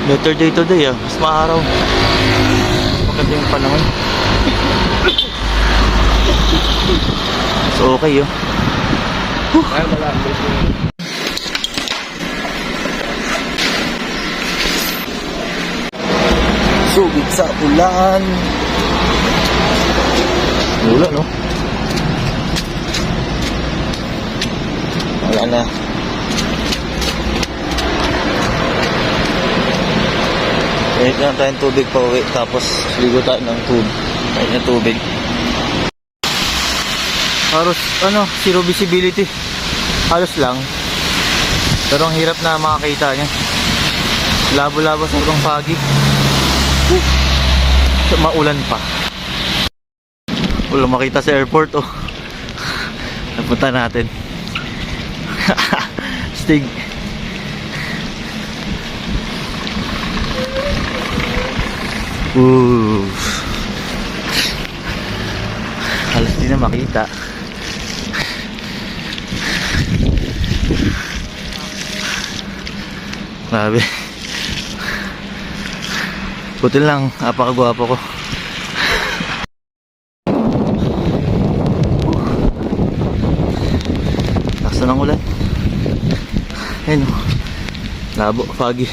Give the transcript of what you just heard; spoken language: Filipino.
Better day today ah. Mas maaraw. Maganda yung panahon. So okay oh. Ay, malapit yun. Sugid sa ulan. Ulan no? Wala na. Kahit na tayong tubig pa uwi. Tapos ligo tayo ng tubig. Kahit na tubig. Halos ano, zero visibility. Halos lang. Pero ang hirap na makakita niya. Labo-labo sobrang foggy. Maulan pa. Wala makita sa airport oh. Napunta natin. Stig. Halos di na makita. Grabe. Buti lang, apakagwapo ko. Lakas na ng ulan. Ayun, labo, foggy.